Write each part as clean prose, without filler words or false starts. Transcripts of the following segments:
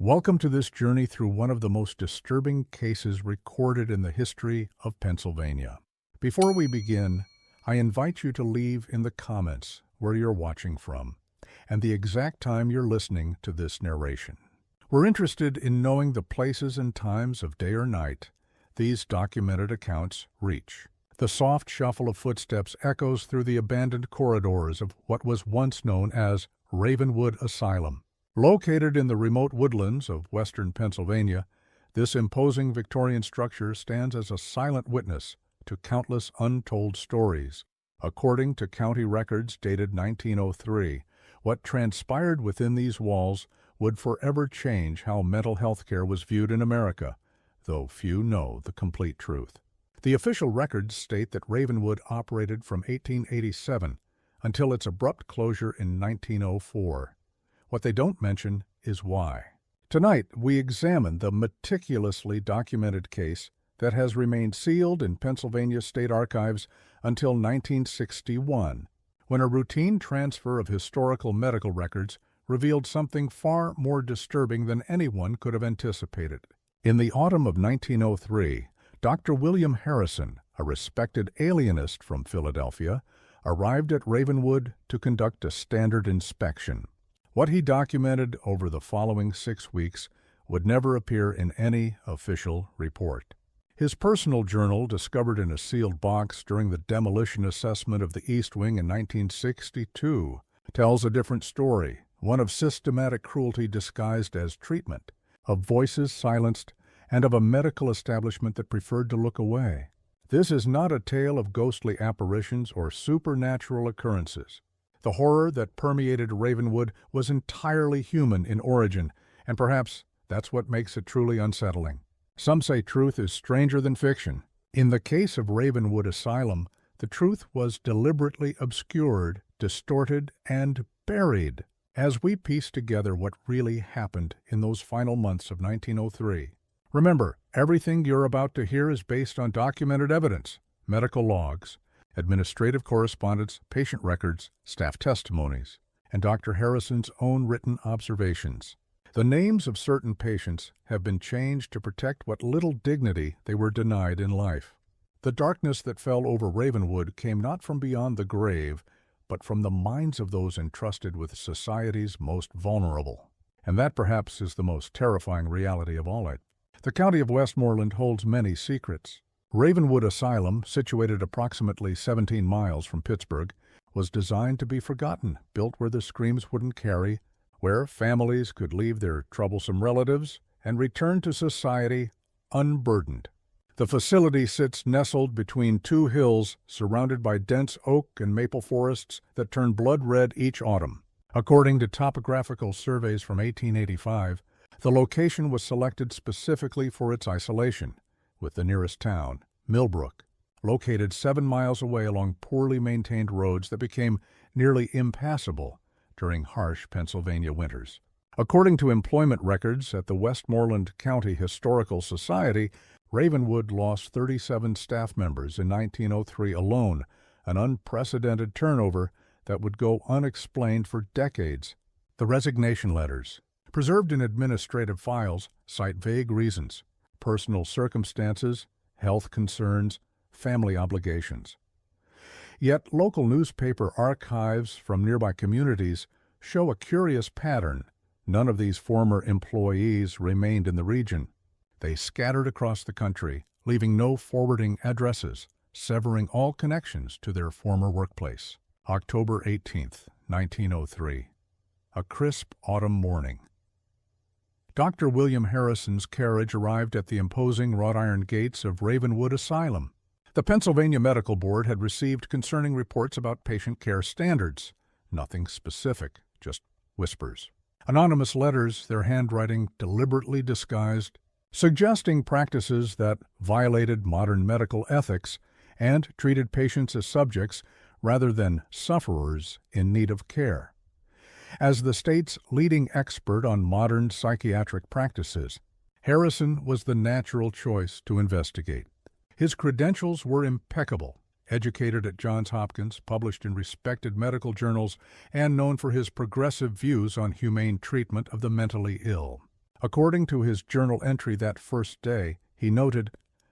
Welcome to this journey through one of the most disturbing cases recorded in the history of Pennsylvania. Before we begin, I invite you to leave in the comments where you're watching from and the exact time you're listening to this narration. We're interested in knowing the places and times of day or night these documented accounts reach. The soft shuffle of footsteps echoes through the abandoned corridors of what was once known as Ravenwood Asylum. Located in the remote woodlands of western Pennsylvania, this imposing Victorian structure stands as a silent witness to countless untold stories. According to county records dated 1903, what transpired within these walls would forever change how mental health care was viewed in America, though few know the complete truth. The official records state that Ravenwood operated from 1887 until its abrupt closure in 1904. What they don't mention is why. Tonight, we examine the meticulously documented case that has remained sealed in Pennsylvania State Archives until 1961, when a routine transfer of historical medical records revealed something far more disturbing than anyone could have anticipated. In the autumn of 1903, Dr. William Harrison, a respected alienist from Philadelphia, arrived at Ravenwood to conduct a standard inspection. What he documented over the following 6 weeks would never appear in any official report. His personal journal, discovered in a sealed box during the demolition assessment of the East Wing in 1962, tells a different story, one of systematic cruelty disguised as treatment, of voices silenced, and of a medical establishment that preferred to look away. This is not a tale of ghostly apparitions or supernatural occurrences. The horror that permeated Ravenwood was entirely human in origin, and perhaps that's what makes it truly unsettling. Some say truth is stranger than fiction. In the case of Ravenwood Asylum, the truth was deliberately obscured, distorted, and buried. As we piece together what really happened in those final months of 1903, remember, everything you're about to hear is based on documented evidence, medical logs, administrative correspondence, patient records, staff testimonies, and Dr. Harrison's own written observations. The names of certain patients have been changed to protect what little dignity they were denied in life. The darkness that fell over Ravenwood came not from beyond the grave, but from the minds of those entrusted with society's most vulnerable. And that perhaps is the most terrifying reality of all. The county of Westmoreland holds many secrets. Ravenwood Asylum, situated approximately 17 miles from Pittsburgh, was designed to be forgotten, built where the screams wouldn't carry, where families could leave their troublesome relatives and return to society unburdened. The facility sits nestled between two hills surrounded by dense oak and maple forests that turn blood red each autumn. According to topographical surveys from 1885, the location was selected specifically for its isolation, with the nearest town, Millbrook, located 7 miles away along poorly maintained roads that became nearly impassable during harsh Pennsylvania winters. According to employment records at the Westmoreland County Historical Society, Ravenwood lost 37 staff members in 1903 alone, an unprecedented turnover that would go unexplained for decades. The resignation letters, preserved in administrative files, cite vague reasons: personal circumstances, health concerns, family obligations. Yet local newspaper archives from nearby communities show a curious pattern. None of these former employees remained in the region. They scattered across the country, leaving no forwarding addresses, severing all connections to their former workplace. October 18th, 1903. A crisp autumn morning. Dr. William Harrison's carriage arrived at the imposing wrought iron gates of Ravenwood Asylum. The Pennsylvania Medical Board had received concerning reports about patient care standards. Nothing specific, just whispers. Anonymous letters, their handwriting deliberately disguised, suggesting practices that violated modern medical ethics and treated patients as subjects rather than sufferers in need of care. As the state's leading expert on modern psychiatric practices, Harrison was the natural choice to investigate. His credentials were impeccable: educated at Johns Hopkins, published in respected medical journals, and known for his progressive views on humane treatment of the mentally ill. According to his journal entry that first day, he noted,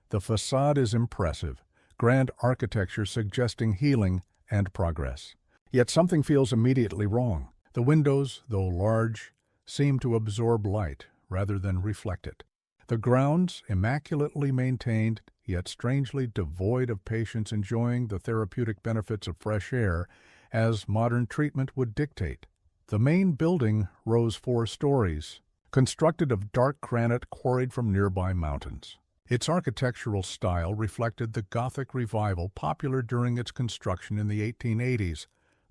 "The facade is impressive, grand architecture suggesting healing and progress. Yet something feels immediately wrong. The windows, though large, seem to absorb light rather than reflect it. The grounds, immaculately maintained, yet strangely devoid of patients enjoying the therapeutic benefits of fresh air, as modern treatment would dictate. The main building rose 4 stories, constructed of dark granite quarried from nearby mountains. Its architectural style reflected the Gothic revival popular during its construction in the 1880s,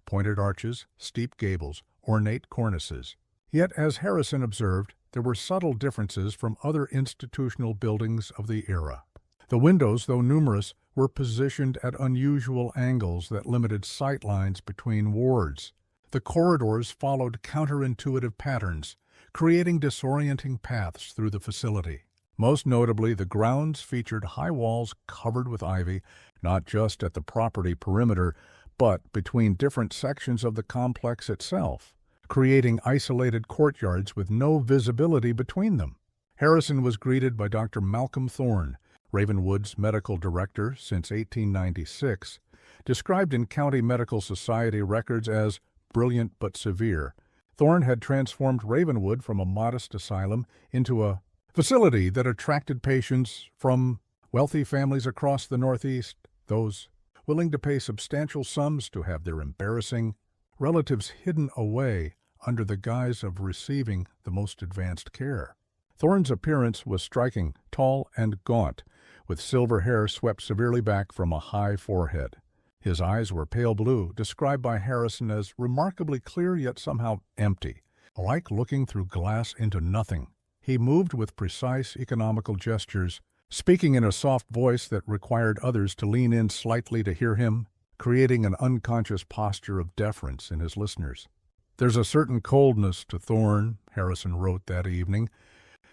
pointed arches, steep gables, ornate cornices. Yet, as Harrison observed, there were subtle differences from other institutional buildings of the era. The windows, though numerous, were positioned at unusual angles that limited sight lines between wards. The corridors followed counterintuitive patterns, creating disorienting paths through the facility. Most notably, the grounds featured high walls covered with ivy, not just at the property perimeter, but between different sections of the complex itself, creating isolated courtyards with no visibility between them. Harrison was greeted by Dr. Malcolm Thorne, Ravenwood's medical director since 1896, described in County Medical Society records as brilliant but severe. Thorne had transformed Ravenwood from a modest asylum into a facility that attracted patients from wealthy families across the Northeast, those willing to pay substantial sums to have their embarrassing relatives hidden away under the guise of receiving the most advanced care. Thorne's appearance was striking, tall and gaunt, with silver hair swept severely back from a high forehead. His eyes were pale blue, described by Harrison as remarkably clear yet somehow empty, like looking through glass into nothing. He moved with precise, economical gestures, speaking in a soft voice that required others to lean in slightly to hear him, creating an unconscious posture of deference in his listeners. "There's a certain coldness to Thorne," Harrison wrote that evening.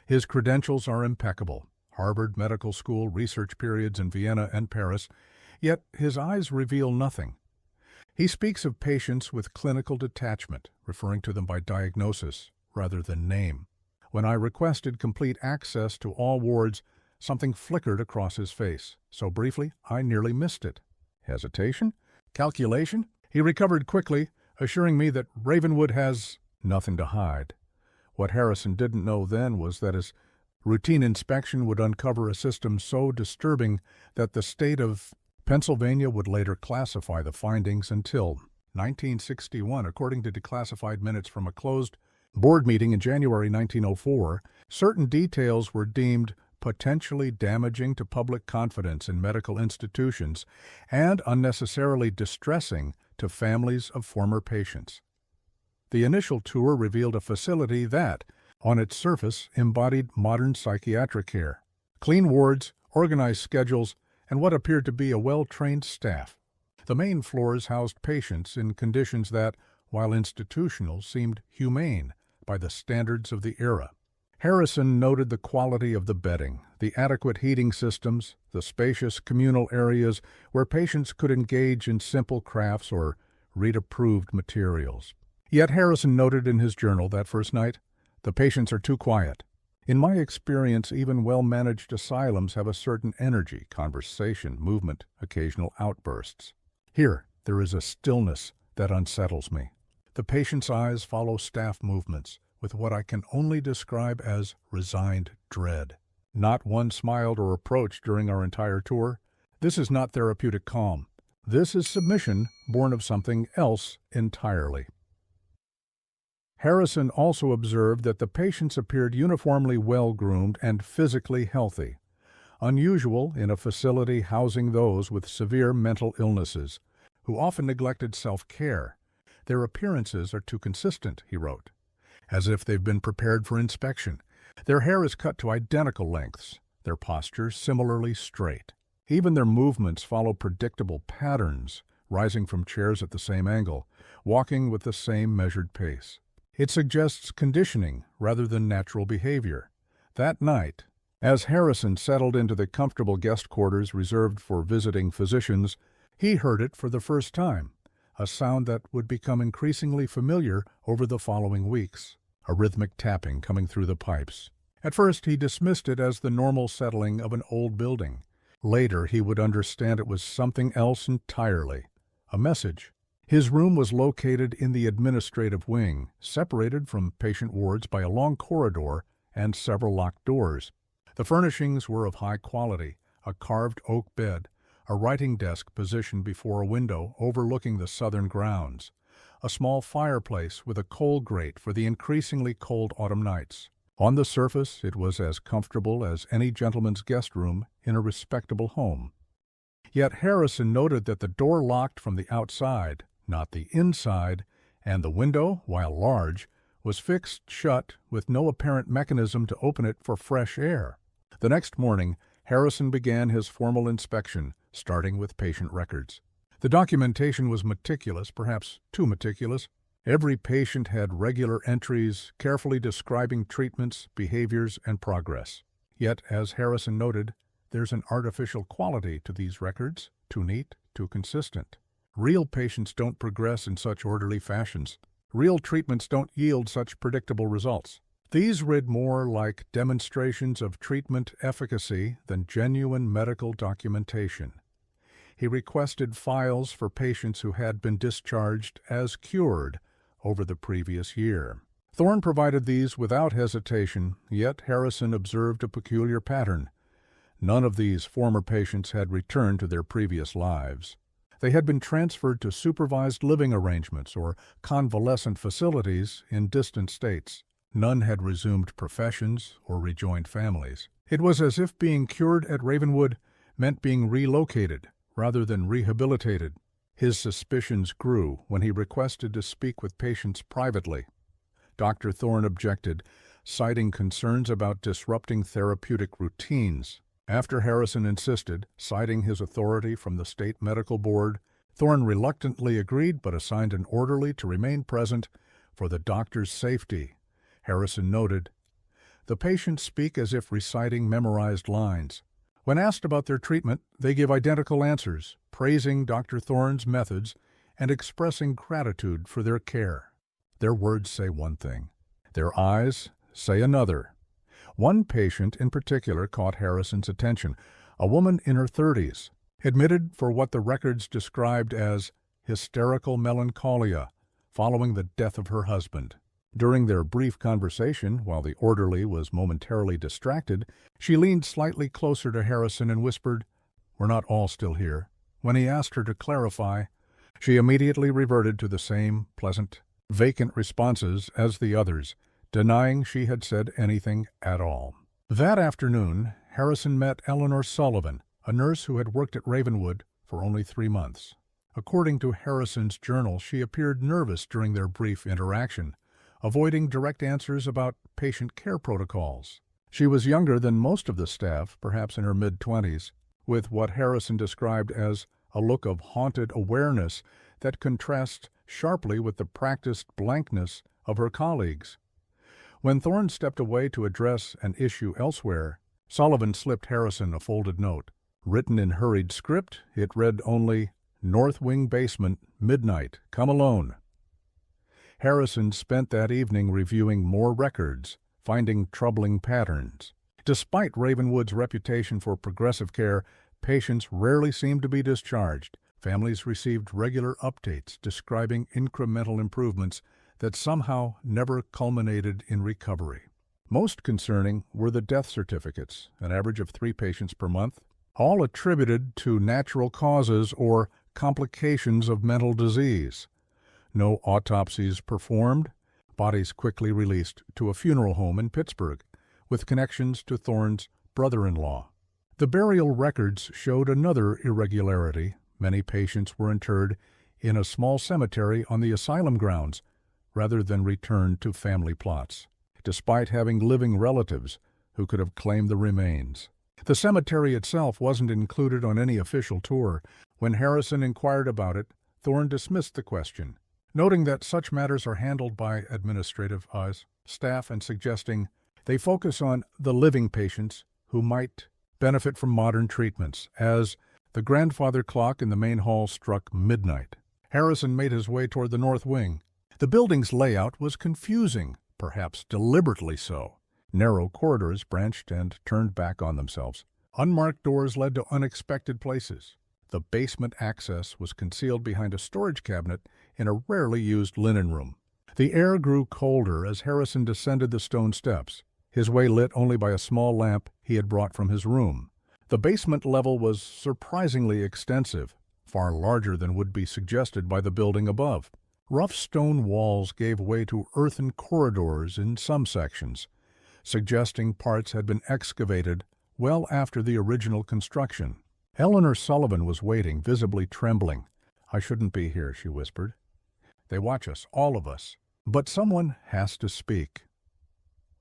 "His credentials are impeccable. Harvard Medical School research periods in Vienna and Paris, yet his eyes reveal nothing. He speaks of patients with clinical detachment, referring to them by diagnosis rather than name. When I requested complete access to all wards, something flickered across his face. So briefly, I nearly missed it. Hesitation? Calculation? He recovered quickly, assuring me that Ravenwood has nothing to hide. What Harrison didn't know then was that his routine inspection would uncover a system so disturbing that the state of Pennsylvania would later classify the findings until 1961, according to declassified minutes from a closed board meeting in January 1904, certain details were deemed potentially damaging to public confidence in medical institutions and unnecessarily distressing to families of former patients. The initial tour revealed a facility that, on its surface, embodied modern psychiatric care, clean wards, organized schedules, and what appeared to be a well-trained staff. The main floors housed patients in conditions that, while institutional, seemed humane by the standards of the era. Harrison noted the quality of the bedding, the adequate heating systems, the spacious communal areas where patients could engage in simple crafts or read approved materials. Yet Harrison noted in his journal that first night, "The patients are too quiet. In my experience, even well-managed asylums have a certain energy, conversation, movement, occasional outbursts. Here, there is a stillness that unsettles me. The patient's eyes follow staff movements with what I can only describe as resigned dread. Not one smiled or approached during our entire tour. This is not therapeutic calm. This is submission born of something else entirely." Harrison also observed that the patients appeared uniformly well-groomed and physically healthy, unusual in a facility housing those with severe mental illnesses, who often neglected self-care. "Their appearances are too consistent," he wrote, "as if they've been prepared for inspection. Their hair is cut to identical lengths, their posture similarly straight. Even their movements follow predictable patterns, rising from chairs at the same angle, walking with the same measured pace. It suggests conditioning rather than natural behavior." That night, as Harrison settled into the comfortable guest quarters reserved for visiting physicians, he heard it for the first time, a sound that would become increasingly familiar over the following weeks, a rhythmic tapping coming through the pipes. At first, he dismissed it as the normal settling of an old building. Later, he would understand it was something else entirely. A message. His room was located in the administrative wing, separated from patient wards by a long corridor and several locked doors. The furnishings were of high quality: a carved oak bed, a writing desk positioned before a window overlooking the southern grounds, a small fireplace with a coal grate for the increasingly cold autumn nights. On the surface, it was as comfortable as any gentleman's guest room in a respectable home. Yet Harrison noted that the door locked from the outside, not the inside, and the window, while large, was fixed shut with no apparent mechanism to open it for fresh air. The next morning, Harrison began his formal inspection, starting with patient records. The documentation was meticulous, perhaps too meticulous. Every patient had regular entries, carefully describing treatments, behaviors, and progress. Yet, as Harrison noted, there's an artificial quality to these records, too neat, too consistent. Real patients don't progress in such orderly fashions. Real treatments don't yield such predictable results. These read more like demonstrations of treatment efficacy than genuine medical documentation. He requested files for patients who had been discharged as cured over the previous year. Thorne provided these without hesitation, yet Harrison observed a peculiar pattern. None of these former patients had returned to their previous lives. They had been transferred to supervised living arrangements or convalescent facilities in distant states. None had resumed professions or rejoined families. It was as if being cured at Ravenwood meant being relocated rather than rehabilitated. His suspicions grew when he requested to speak with patients privately. Dr. Thorne objected, citing concerns about disrupting therapeutic routines. After Harrison insisted, citing his authority from the state medical board, Thorne reluctantly agreed but assigned an orderly to remain present for the doctor's safety. Harrison noted, "The patients speak as if reciting memorized lines. When asked about their treatment, they give identical answers, praising Dr. Thorne's methods and expressing gratitude for their care. Their words say one thing. Their eyes say another." One patient in particular caught Harrison's attention, a woman in her 30s, admitted for what the records described as hysterical melancholia following the death of her husband. During their brief conversation, while the orderly was momentarily distracted, she leaned slightly closer to Harrison and whispered, "We're not all still here." When he asked her to clarify, she immediately reverted to the same pleasant, vacant responses as the others, denying she had said anything at all. That afternoon, Harrison met Eleanor Sullivan, a nurse who had worked at Ravenwood for only 3 months. According to Harrison's journal, she appeared nervous during their brief interaction, avoiding direct answers about patient care protocols. She was younger than most of the staff, perhaps in her mid-20s, with what Harrison described as a look of haunted awareness that contrasts sharply with the practiced blankness of her colleagues. When Thorne stepped away to address an issue elsewhere, Sullivan slipped Harrison a folded note. Written in hurried script, it read only, "North Wing Basement, midnight, come alone." Harrison spent that evening reviewing more records, finding troubling patterns. Despite Ravenwood's reputation for progressive care, patients rarely seemed to be discharged. Families received regular updates describing incremental improvements that somehow never culminated in recovery. Most concerning were the death certificates, an average of 3 patients per month, all attributed to natural causes or complications of mental disease. No autopsies performed, bodies quickly released to a funeral home in Pittsburgh, with connections to Thorne's brother-in-law. The burial records showed another irregularity. Many patients were interred in a small cemetery on the asylum grounds, rather than returned to family plots, despite having living relatives who could have claimed the remains. The cemetery itself wasn't included on any official tour. When Harrison inquired about it, Thorne dismissed the question, noting that such matters are handled by administrative staff and suggesting they focus on the living patients who might benefit from modern treatments, as the grandfather clock in the main hall struck midnight. Harrison made his way toward the north wing. The building's layout was confusing, perhaps deliberately so. Narrow corridors branched and turned back on themselves. Unmarked doors led to unexpected places. The basement access was concealed behind a storage cabinet in a rarely used linen room. The air grew colder as Harrison descended the stone steps, his way lit only by a small lamp he had brought from his room. The basement level was surprisingly extensive, far larger than would be suggested by the building above. Rough stone walls gave way to earthen corridors in some sections, suggesting parts had been excavated well after the original construction. Eleanor Sullivan was waiting, visibly trembling. "I shouldn't be here," she whispered. "They watch us, all of us. But someone has to speak."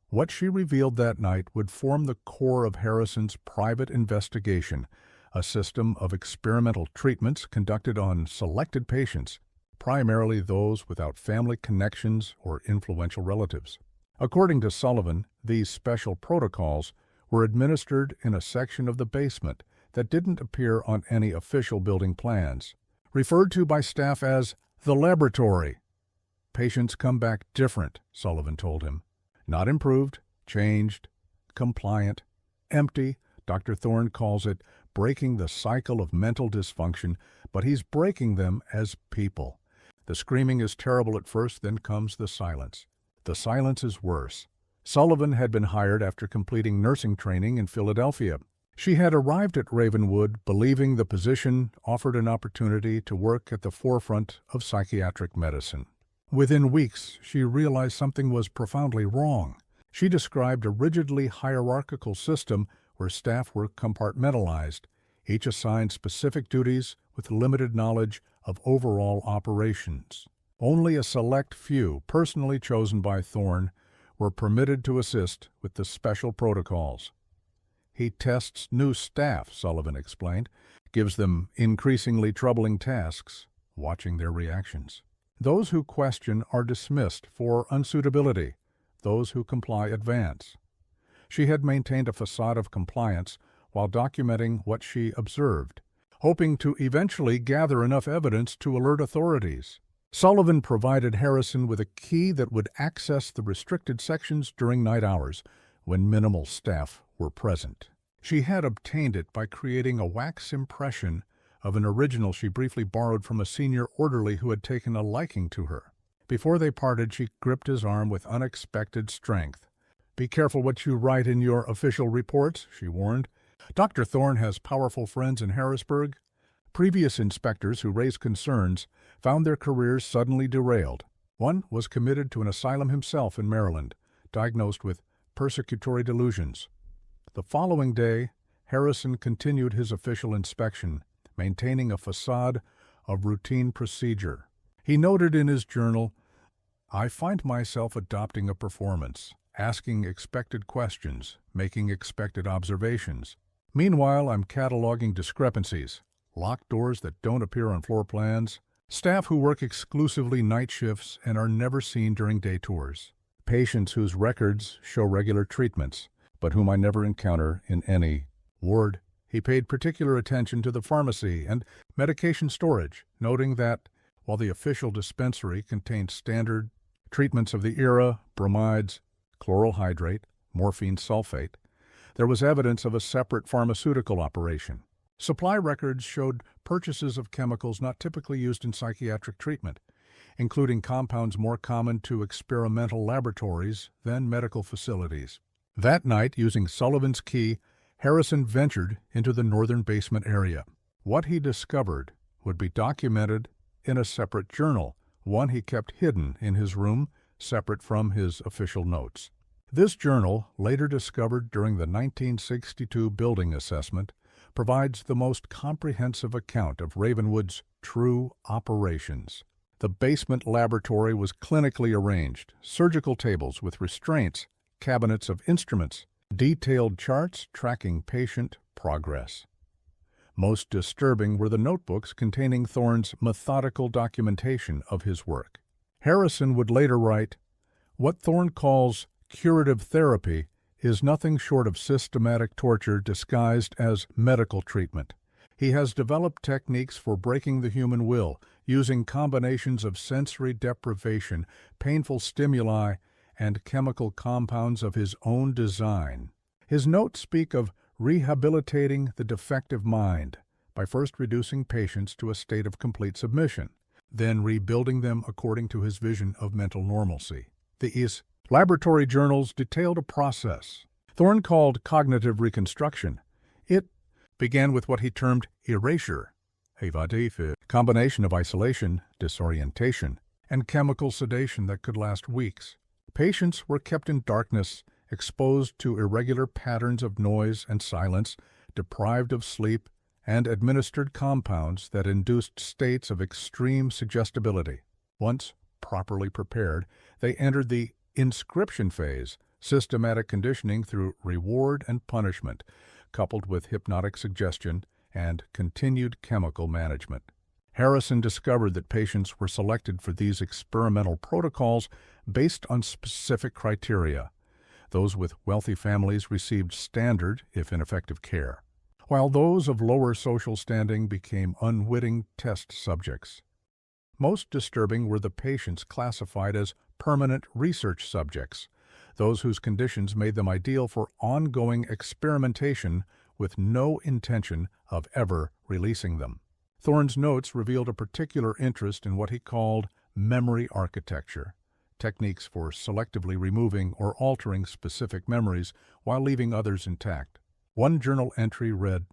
What she revealed that night would form the core of Harrison's private investigation, a system of experimental treatments conducted on selected patients, primarily those without family connections or influential relatives. According to Sullivan, these special protocols were administered in a section of the basement that didn't appear on any official building plans, referred to by staff as the laboratory. "Patients come back different," Sullivan told him. "Not improved, changed, compliant, empty." Dr. Thorne calls it breaking the cycle of mental dysfunction, but he's breaking them as people. The screaming is terrible at first, then comes the silence. The silence is worse. Sullivan had been hired after completing nursing training in Philadelphia. She had arrived at Ravenwood believing the position offered an opportunity to work at the forefront of psychiatric medicine. Within weeks, she realized something was profoundly wrong. She described a rigidly hierarchical system where staff were compartmentalized, each assigned specific duties with limited knowledge of overall operations. Only a select few, personally chosen by Thorne, were permitted to assist with the special protocols. "He tests new staff," Sullivan explained, "gives them increasingly troubling tasks, watching their reactions. Those who question are dismissed for unsuitability. Those who comply advance." She had maintained a facade of compliance while documenting what she observed, hoping to eventually gather enough evidence to alert authorities. Sullivan provided Harrison with a key that would access the restricted sections during night hours, when minimal staff were present. She had obtained it by creating a wax impression of an original she briefly borrowed from a senior orderly who had taken a liking to her. Before they parted, she gripped his arm with unexpected strength. "Be careful what you write in your official reports," she warned. "Dr. Thorne has powerful friends in Harrisburg." Previous inspectors who raised concerns found their careers suddenly derailed. One was committed to an asylum himself in Maryland, diagnosed with persecutory delusions. The following day, Harrison continued his official inspection, maintaining a facade of routine procedure. He noted in his journal, "I find myself adopting a performance, asking expected questions, making expected observations. Meanwhile, I'm cataloging discrepancies, locked doors that don't appear on floor plans, staff who work exclusively night shifts and are never seen during day tours, patients whose records show regular treatments, but whom I never encounter in any ward." He paid particular attention to the pharmacy and medication storage, noting that, while the official dispensary contained standard treatments of the era, bromides, chloral hydrate, morphine sulfate, there was evidence of a separate pharmaceutical operation. Supply records showed purchases of chemicals not typically used in psychiatric treatment, including compounds more common to experimental laboratories than medical facilities. That night, using Sullivan's key, Harrison ventured into the northern basement area. What he discovered would be documented in a separate journal, one he kept hidden in his room, separate from his official notes. This journal, later discovered during the 1962 building assessment, provides the most comprehensive account of Ravenwood's true operations. The basement laboratory was clinically arranged, surgical tables with restraints, cabinets of instruments, detailed charts tracking patient progress. Most disturbing were the notebooks containing Thorne's methodical documentation of his work. Harrison would later write, "What Thorne calls curative therapy is nothing short of systematic torture disguised as medical treatment. He has developed techniques for breaking the human will, using combinations of sensory deprivation, painful stimuli, and chemical compounds of his own design. His notes speak of rehabilitating the defective mind by first reducing patients to a state of complete submission, then rebuilding them according to his vision of mental normalcy. These laboratory journals detailed a process Thorne called cognitive reconstruction. It began with what he termed erasure, a combination of isolation, disorientation, and chemical sedation that could last weeks. Patients were kept in darkness, exposed to irregular patterns of noise and silence, deprived of sleep, and administered compounds that induced states of extreme suggestibility. Once properly prepared, they entered the inscription phase, systematic conditioning through reward and punishment, coupled with hypnotic suggestion and continued chemical management. Harrison discovered that patients were selected for these experimental protocols based on specific criteria. Those with wealthy families received standard, if ineffective, care, while those of lower social standing became unwitting test subjects. Most disturbing were the patients classified as permanent research subjects, those whose conditions made them ideal for ongoing experimentation with no intention of ever releasing them. Thorne's notes revealed a particular interest in what he called memory architecture, techniques for selectively removing or altering specific memories while leaving others intact. One journal entry read,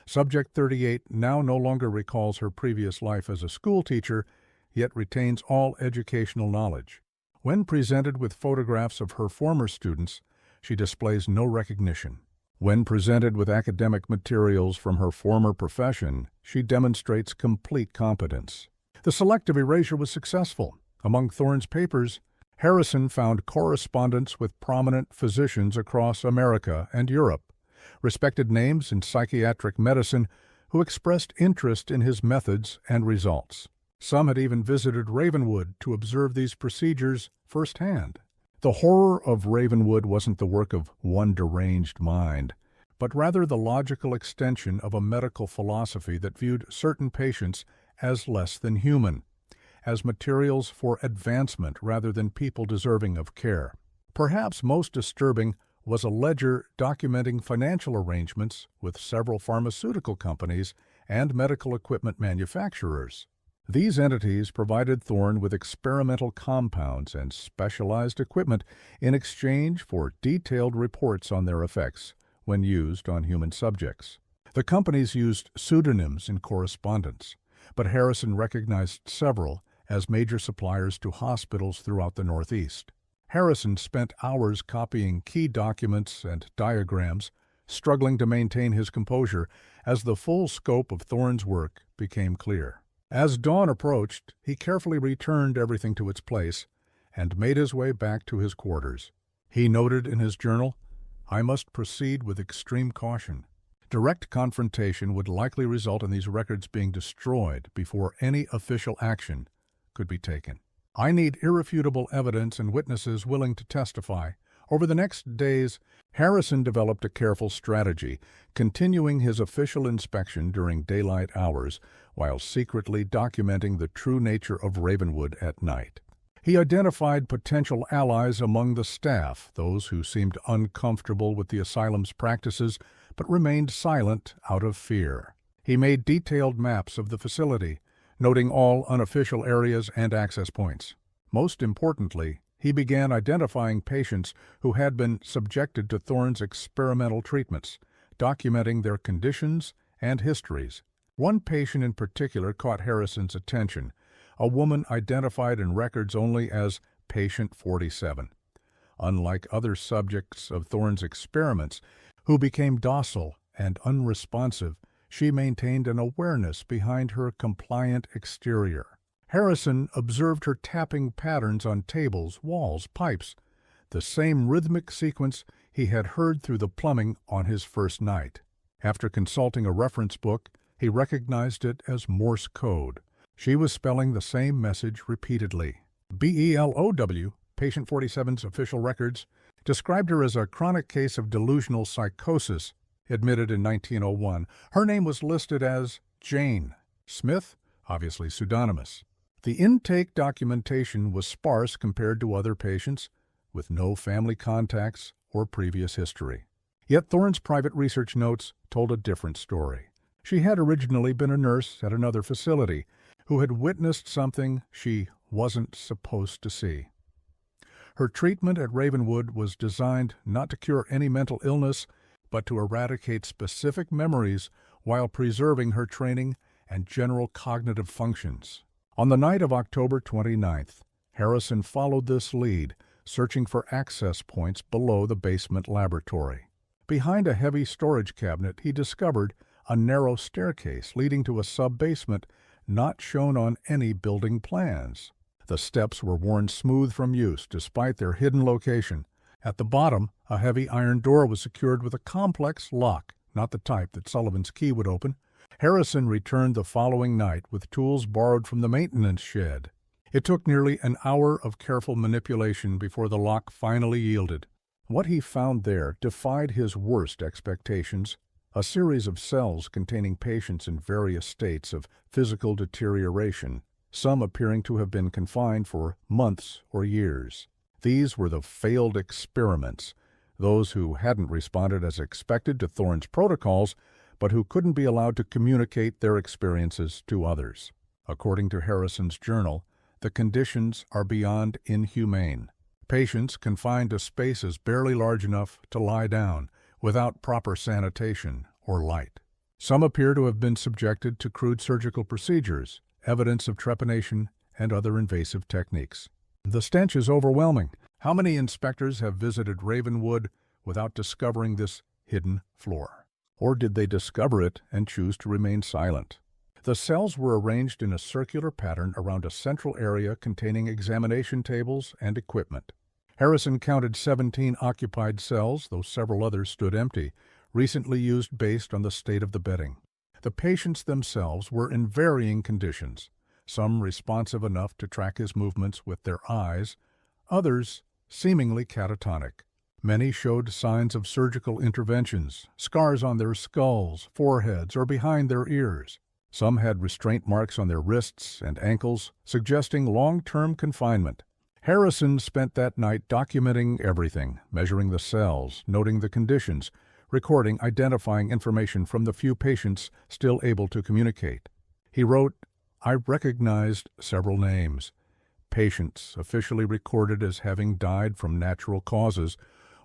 "Subject 38 now no longer recalls her previous life as a school teacher, yet retains all educational knowledge. When presented with photographs of her former students, she displays no recognition. When presented with academic materials from her former profession, she demonstrates complete competence." The selective erasure was successful. Among Thorne's papers, Harrison found correspondence with prominent physicians across America and Europe, respected names in psychiatric medicine who expressed interest in his methods and results. Some had even visited Ravenwood to observe these procedures firsthand. The horror of Ravenwood wasn't the work of one deranged mind, but rather the logical extension of a medical philosophy that viewed certain patients as less than human, as materials for advancement rather than people deserving of care. Perhaps most disturbing was a ledger documenting financial arrangements with several pharmaceutical companies and medical equipment manufacturers. These entities provided Thorne with experimental compounds and specialized equipment in exchange for detailed reports on their effects when used on human subjects. The companies used pseudonyms in correspondence, but Harrison recognized several as major suppliers to hospitals throughout the Northeast. Harrison spent hours copying key documents and diagrams, struggling to maintain his composure as the full scope of Thorne's work became clear. As dawn approached, he carefully returned everything to its place and made his way back to his quarters. He noted in his journal, "I must proceed with extreme caution. Direct confrontation would likely result in these records being destroyed before any official action could be taken. I need irrefutable evidence and witnesses willing to testify." Over the next days, Harrison developed a careful strategy, continuing his official inspection during daylight hours while secretly documenting the true nature of Ravenwood at night. He identified potential allies among the staff, those who seemed uncomfortable with the asylum's practices but remained silent out of fear. He made detailed maps of the facility, noting all unofficial areas and access points. Most importantly, he began identifying patients who had been subjected to Thorne's experimental treatments, documenting their conditions and histories. One patient in particular caught Harrison's attention, a woman identified in records only as Patient 47. Unlike other subjects of Thorne's experiments, who became docile and unresponsive, she maintained an awareness behind her compliant exterior. Harrison observed her tapping patterns on tables, walls, pipes, the same rhythmic sequence he had heard through the plumbing on his first night. After consulting a reference book, he recognized it as Morse code. She was spelling the same message repeatedly. BELOW, Patient 47's official records, described her as a chronic case of delusional psychosis, admitted in 1901. Her name was listed as Jane Smith, obviously pseudonymous. The intake documentation was sparse compared to other patients, with no family contacts or previous history. Yet Thorne's private research notes told a different story. She had originally been a nurse at another facility who had witnessed something she wasn't supposed to see. Her treatment at Ravenwood was designed not to cure any mental illness, but to eradicate specific memories while preserving her training and general cognitive functions. On the night of October 29th, Harrison followed this lead, searching for access points below the basement laboratory. Behind a heavy storage cabinet, he discovered a narrow staircase leading to a sub-basement not shown on any building plans. The steps were worn smooth from use despite their hidden location. At the bottom, a heavy iron door was secured with a complex lock, not the type that Sullivan's key would open. Harrison returned the following night with tools borrowed from the maintenance shed. It took nearly an hour of careful manipulation before the lock finally yielded. What he found there defied his worst expectations: a series of cells containing patients in various states of physical deterioration, some appearing to have been confined for months or years. These were the failed experiments, those who hadn't responded as expected to Thorne's protocols, but who couldn't be allowed to communicate their experiences to others. According to Harrison's journal, the conditions are beyond inhumane. Patients confined to spaces barely large enough to lie down, without proper sanitation or light. Some appear to have been subjected to crude surgical procedures, evidence of trepanation and other invasive techniques. The stench is overwhelming. How many inspectors have visited Ravenwood without discovering this hidden floor? Or did they discover it and choose to remain silent? The cells were arranged in a circular pattern around a central area containing examination tables and equipment. Harrison counted 17 occupied cells, though several others stood empty, recently used based on the state of the bedding. The patients themselves were in varying conditions, some responsive enough to track his movements with their eyes, others seemingly catatonic. Many showed signs of surgical interventions, scars on their skulls, foreheads, or behind their ears. Some had restraint marks on their wrists and ankles, suggesting long-term confinement. Harrison spent that night documenting everything, measuring the cells, noting the conditions, recording, identifying information from the few patients still able to communicate. He wrote, "I recognized several names. Patients officially recorded as having died from natural causes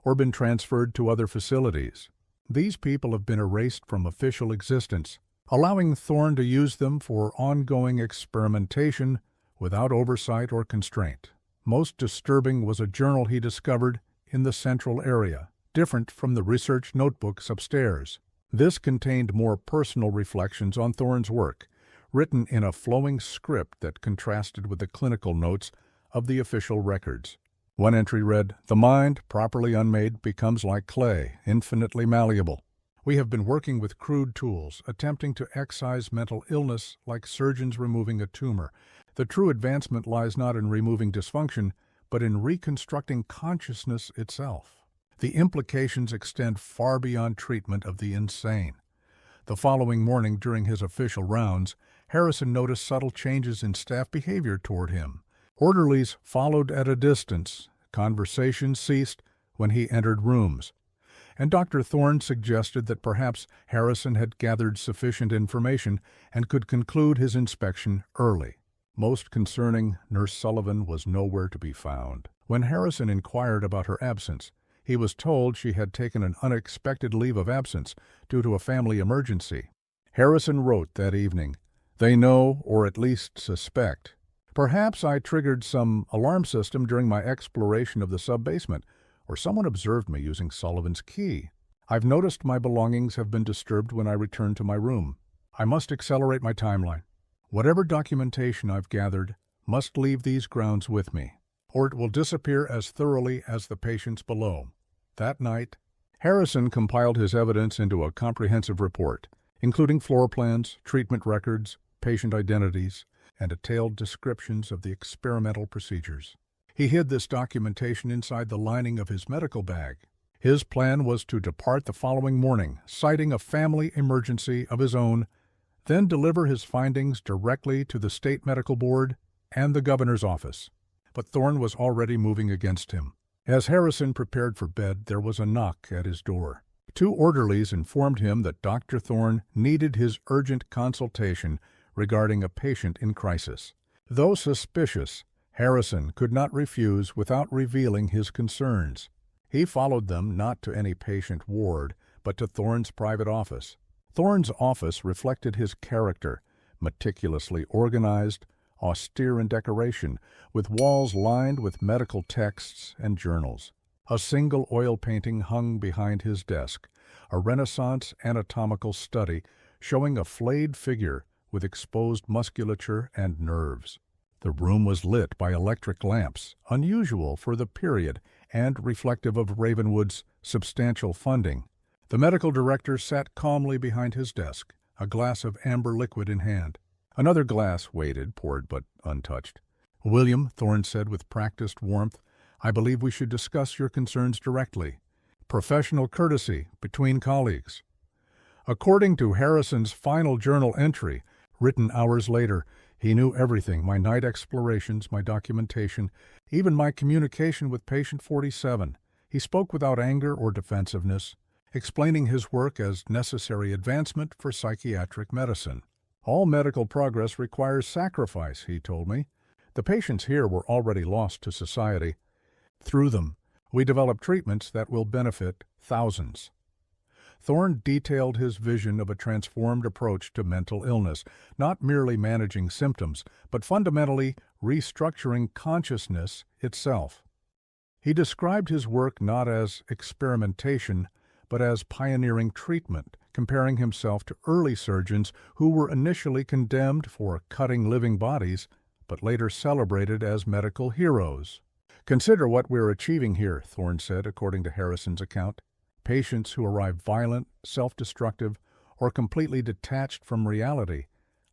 or been transferred to other facilities. These people have been erased from official existence, allowing Thorne to use them for ongoing experimentation without oversight or constraint. Most disturbing was a journal he discovered in the central area, different from the research notebooks upstairs. This contained more personal reflections on Thorne's work, written in a flowing script that contrasted with the clinical notes of the official records. One entry read, "The mind, properly unmade, becomes like clay, infinitely malleable. We have been working with crude tools, attempting to excise mental illness like surgeons removing a tumor. The true advancement lies not in removing dysfunction, but in reconstructing consciousness itself. The implications extend far beyond treatment of the insane." The following morning, during his official rounds, Harrison noticed subtle changes in staff behavior toward him. Orderlies followed at a distance. Conversation ceased when he entered rooms. And Dr. Thorne suggested that perhaps Harrison had gathered sufficient information and could conclude his inspection early. Most concerning, Nurse Sullivan was nowhere to be found. When Harrison inquired about her absence, he was told she had taken an unexpected leave of absence due to a family emergency. Harrison wrote that evening, "They know, or at least suspect. Perhaps I triggered some alarm system during my exploration of the sub-basement, or someone observed me using Sullivan's key. I've noticed my belongings have been disturbed when I returned to my room. I must accelerate my timeline. Whatever documentation I've gathered must leave these grounds with me, or it will disappear as thoroughly as the patients below." That night, Harrison compiled his evidence into a comprehensive report, including floor plans, treatment records, patient identities, and detailed descriptions of the experimental procedures. He hid this documentation inside the lining of his medical bag. His plan was to depart the following morning, citing a family emergency of his own, then deliver his findings directly to the state medical board and the governor's office. But Thorne was already moving against him. As Harrison prepared for bed, there was a knock at his door. Two orderlies informed him that Dr. Thorne needed his urgent consultation regarding a patient in crisis. Though suspicious, Harrison could not refuse without revealing his concerns. He followed them not to any patient ward, but to Thorne's private office. Thorne's office reflected his character, meticulously organized, austere in decoration, with walls lined with medical texts and journals. A single oil painting hung behind his desk, a Renaissance anatomical study showing a flayed figure with exposed musculature and nerves. The room was lit by electric lamps, unusual for the period and reflective of Ravenwood's substantial funding. The medical director sat calmly behind his desk, a glass of amber liquid in hand. Another glass waited, poured but untouched. "William," Thorne said with practiced warmth, "I believe we should discuss your concerns directly. Professional courtesy between colleagues." According to Harrison's final journal entry, written hours later, he knew everything: my night explorations, my documentation, even my communication with patient 47. He spoke without anger or defensiveness, explaining his work as necessary advancement for psychiatric medicine. "All medical progress requires sacrifice," he told me. "The patients here were already lost to society. Through them, we develop treatments that will benefit thousands." Thorne detailed his vision of a transformed approach to mental illness, not merely managing symptoms, but fundamentally restructuring consciousness itself. He described his work not as experimentation, but as pioneering treatment, comparing himself to early surgeons who were initially condemned for cutting living bodies, but later celebrated as medical heroes. "Consider what we're achieving here," Thorne said, according to Harrison's account. "Patients who arrive violent, self-destructive, or completely detached from reality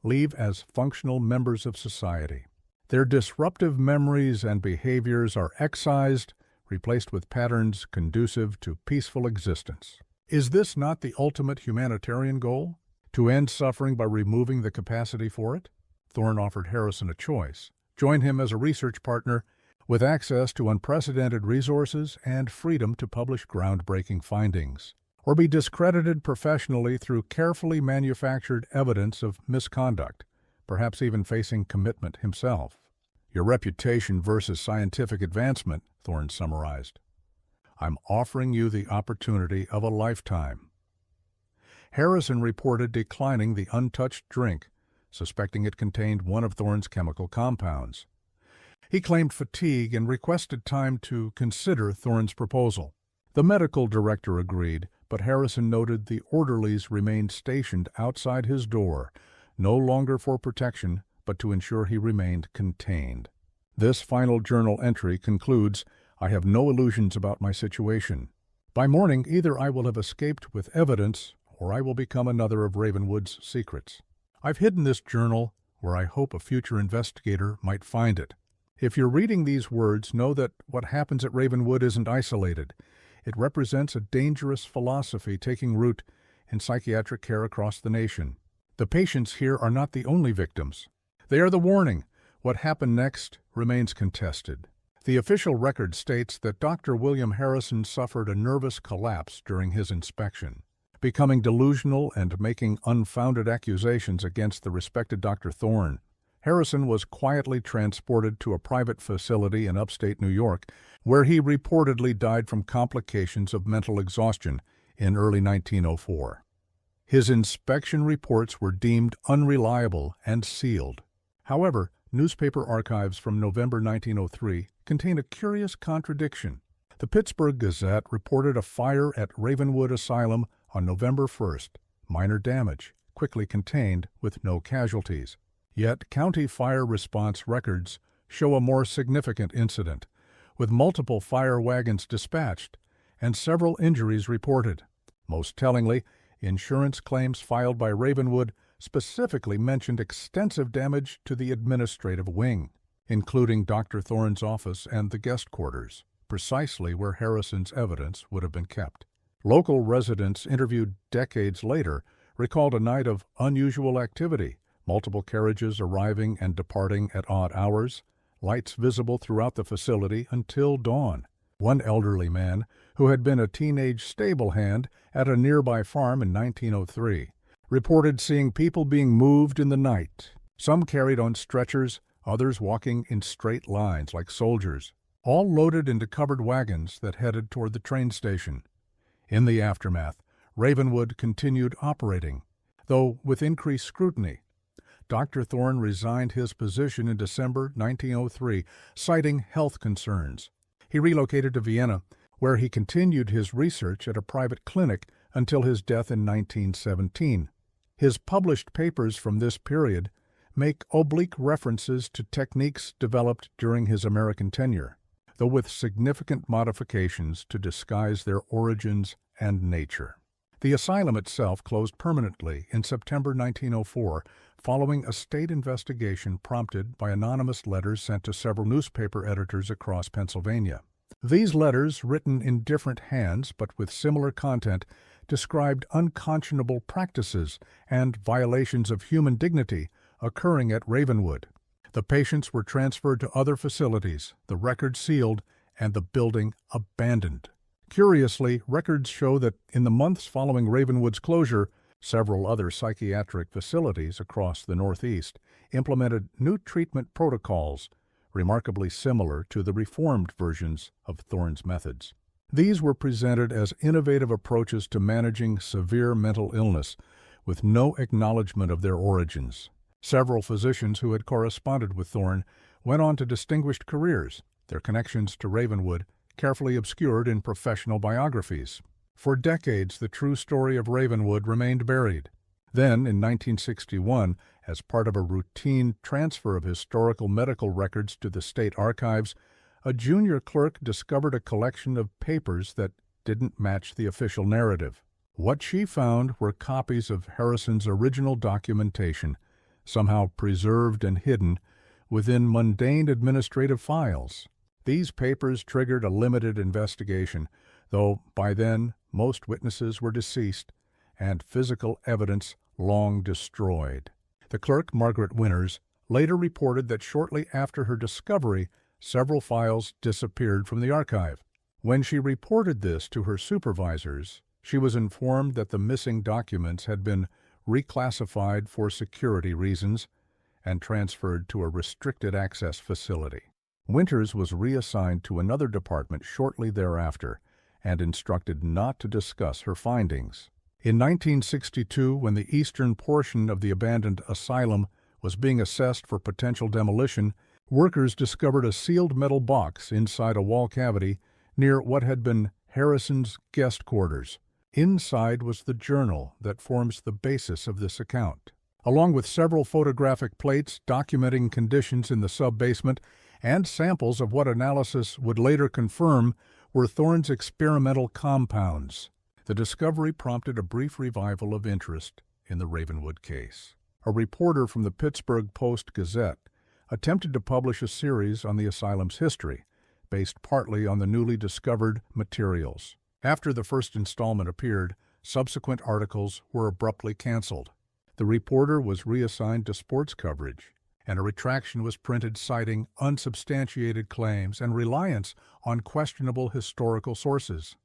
leave as functional members of society. Their disruptive memories and behaviors are excised, replaced with patterns conducive to peaceful existence." Is this not the ultimate humanitarian goal? To end suffering by removing the capacity for it? Thorne offered Harrison a choice: join him as a research partner with access to unprecedented resources and freedom to publish groundbreaking findings, or be discredited professionally through carefully manufactured evidence of misconduct, perhaps even facing commitment himself. "Your reputation versus scientific advancement," Thorne summarized. "I'm offering you the opportunity of a lifetime." Harrison reported declining the untouched drink, suspecting it contained one of Thorne's chemical compounds. He claimed fatigue and requested time to consider Thorne's proposal. The medical director agreed, but Harrison noted the orderlies remained stationed outside his door, no longer for protection, but to ensure he remained contained. This final journal entry concludes, "I have no illusions about my situation. By morning, either I will have escaped with evidence, or I will become another of Ravenwood's secrets. I've hidden this journal where I hope a future investigator might find it." If you're reading these words, know that what happens at Ravenwood isn't isolated. It represents a dangerous philosophy taking root in psychiatric care across the nation. The patients here are not the only victims. They are the warning. What happened next remains contested. The official record states that Dr. William Harrison suffered a nervous collapse during his inspection. Becoming delusional and making unfounded accusations against the respected Dr. Thorne, Harrison was quietly transported to a private facility in upstate New York, where he reportedly died from complications of mental exhaustion in early 1904. His inspection reports were deemed unreliable and sealed. However, newspaper archives from November 1903 contain a curious contradiction. The Pittsburgh Gazette reported a fire at Ravenwood Asylum on November 1st, minor damage, quickly contained with no casualties. Yet county fire response records show a more significant incident, with multiple fire wagons dispatched and several injuries reported. Most tellingly, insurance claims filed by Ravenwood specifically mentioned extensive damage to the administrative wing, including Dr. Thorne's office and the guest quarters, precisely where Harrison's evidence would have been kept. Local residents interviewed decades later recalled a night of unusual activity, multiple carriages arriving and departing at odd hours, lights visible throughout the facility until dawn. One elderly man, who had been a teenage stable hand at a nearby farm in 1903, reported seeing people being moved in the night, some carried on stretchers, others walking in straight lines like soldiers, all loaded into covered wagons that headed toward the train station. In the aftermath, Ravenwood continued operating, though with increased scrutiny. Dr. Thorne resigned his position in December 1903, citing health concerns. He relocated to Vienna, where he continued his research at a private clinic until his death in 1917. His published papers from this period make oblique references to techniques developed during his American tenure, though with significant modifications to disguise their origins and nature. The asylum itself closed permanently in September 1904, following a state investigation prompted by anonymous letters sent to several newspaper editors across Pennsylvania. These letters, written in different hands but with similar content, described unconscionable practices and violations of human dignity occurring at Ravenwood. The patients were transferred to other facilities, the records sealed, and the building abandoned. Curiously, records show that in the months following Ravenwood's closure, several other psychiatric facilities across the Northeast implemented new treatment protocols, remarkably similar to the reformed versions of Thorne's methods. These were presented as innovative approaches to managing severe mental illness, with no acknowledgement of their origins. Several physicians who had corresponded with Thorne went on to distinguished careers, their connections to Ravenwood carefully obscured in professional biographies. For decades, the true story of Ravenwood remained buried. Then, in 1961, as part of a routine transfer of historical medical records to the state archives, a junior clerk discovered a collection of papers that didn't match the official narrative. What she found were copies of Harrison's original documentation, somehow preserved and hidden within mundane administrative files. These papers triggered a limited investigation, though by then most witnesses were deceased and physical evidence long destroyed. The clerk, Margaret Winters, later reported that shortly after her discovery, several files disappeared from the archive. When she reported this to her supervisors, she was informed that the missing documents had been reclassified for security reasons and transferred to a restricted access facility. Winters was reassigned to another department shortly thereafter and instructed not to discuss her findings. In 1962, when the eastern portion of the abandoned asylum was being assessed for potential demolition, workers discovered a sealed metal box inside a wall cavity near what had been Harrison's guest quarters. Inside was the journal that forms the basis of this account, along with several photographic plates documenting conditions in the sub-basement and samples of what analysis would later confirm were Thorne's experimental compounds. The discovery prompted a brief revival of interest in the Ravenwood case. A reporter from the Pittsburgh Post-Gazette attempted to publish a series on the asylum's history, based partly on the newly discovered materials. After the first installment appeared, subsequent articles were abruptly canceled. The reporter was reassigned to sports coverage, and a retraction was printed citing unsubstantiated claims and reliance on questionable historical sources.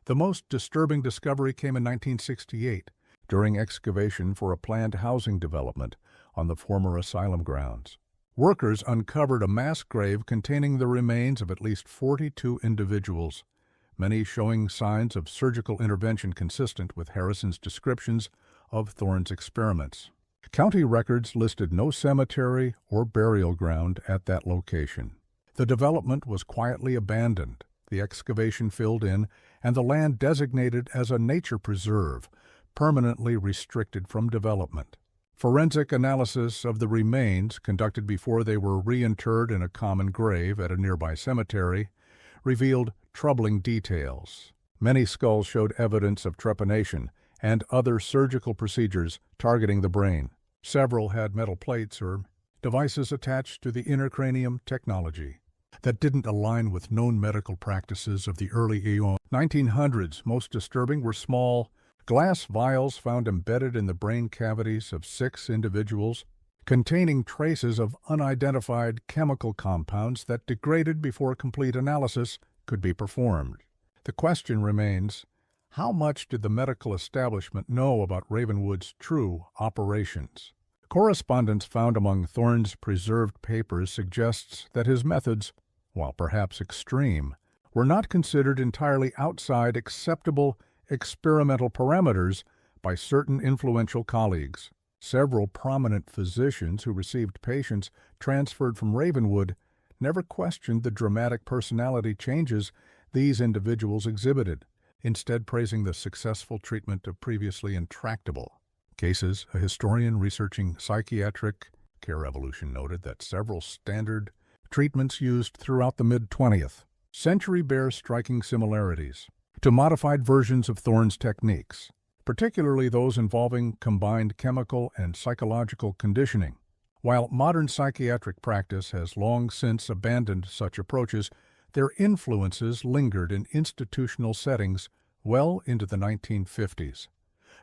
The most disturbing discovery came in 1968, during excavation for a planned housing development on the former asylum grounds. Workers uncovered a mass grave containing the remains of at least 42 individuals, many showing signs of surgical intervention consistent with Harrison's descriptions of Thorne's experiments. County records listed no cemetery or burial ground at that location. The development was quietly abandoned, the excavation filled in, and the land designated as a nature preserve, permanently restricted from development. Forensic analysis of the remains, conducted before they were reinterred in a common grave at a nearby cemetery, revealed troubling details. Many skulls showed evidence of trepanation and other surgical procedures targeting the brain. Several had metal plates or devices attached to the inner cranium technology that didn't align with known medical practices of the early 1900s. Most disturbing were small glass vials found embedded in the brain cavities of 6 individuals, containing traces of unidentified chemical compounds that degraded before complete analysis could be performed. The question remains, how much did the medical establishment know about Ravenwood's true operations? Correspondence found among Thorne's preserved papers suggests that his methods, while perhaps extreme, were not considered entirely outside acceptable experimental parameters by certain influential colleagues. Several prominent physicians who received patients transferred from Ravenwood never questioned the dramatic personality changes these individuals exhibited, instead praising the successful treatment of previously intractable cases. A historian researching psychiatric care evolution noted that several standard treatments used throughout the mid-20th century bear striking similarities to modified versions of Thorne's techniques, particularly those involving combined chemical and psychological conditioning. While modern psychiatric practice has long since abandoned such approaches, their influences lingered in institutional settings well into the 1950s.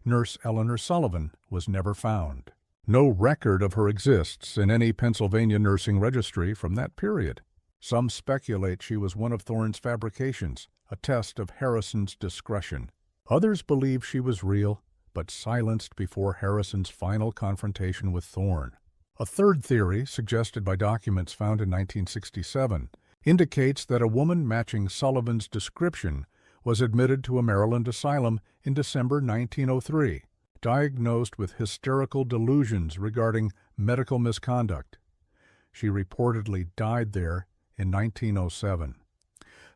Nurse Eleanor Sullivan was never found. No record of her exists in any Pennsylvania nursing registry from that period. Some speculate she was one of Thorne's fabrications, a test of Harrison's discretion. Others believe she was real, but silenced before Harrison's final confrontation with Thorne. A third theory, suggested by documents found in 1967, indicates that a woman matching Sullivan's description was admitted to a Maryland asylum in December 1903, diagnosed with hysterical delusions regarding medical misconduct. She reportedly died there in 1907.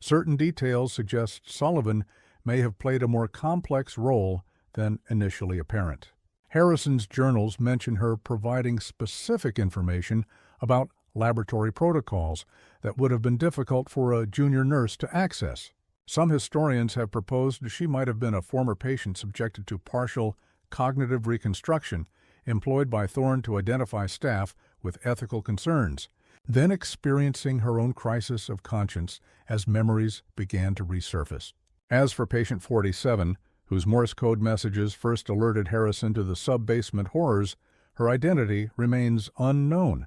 Certain details suggest Sullivan may have played a more complex role than initially apparent. Harrison's journals mention her providing specific information about laboratory protocols that would have been difficult for a junior nurse to access. Some historians have proposed she might have been a former patient subjected to partial cognitive reconstruction employed by Thorne to identify staff with ethical concerns, then experiencing her own crisis of conscience as memories began to resurface. As for patient 47, whose Morse code messages first alerted Harrison to the sub-basement horrors, her identity remains unknown.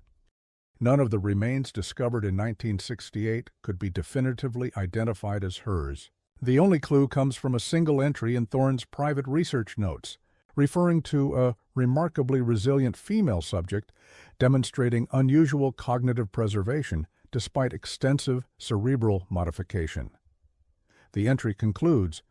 None of the remains discovered in 1968 could be definitively identified as hers. The only clue comes from a single entry in Thorne's private research notes, referring to a remarkably resilient female subject demonstrating unusual cognitive preservation despite extensive cerebral modification. The entry concludes,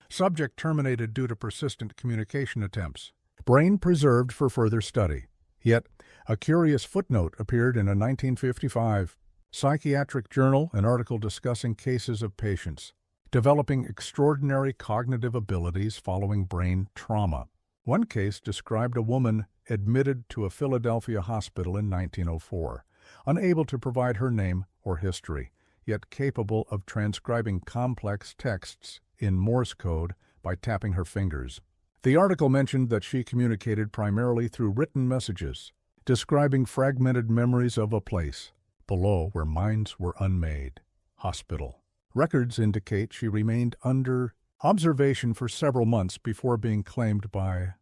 "Subject terminated due to persistent communication attempts. Brain preserved for further study." Yet, a curious footnote appeared in a 1955 psychiatric journal, an article discussing cases of patients developing extraordinary cognitive abilities following brain trauma. One case described a woman admitted to a Philadelphia hospital in 1904, unable to provide her name or history, yet capable of transcribing complex texts in Morse code by tapping her fingers. The article mentioned that she communicated primarily through written messages, describing fragmented memories of a place, below where minds were unmade, hospital. Records indicate she remained under observation for several months before being claimed by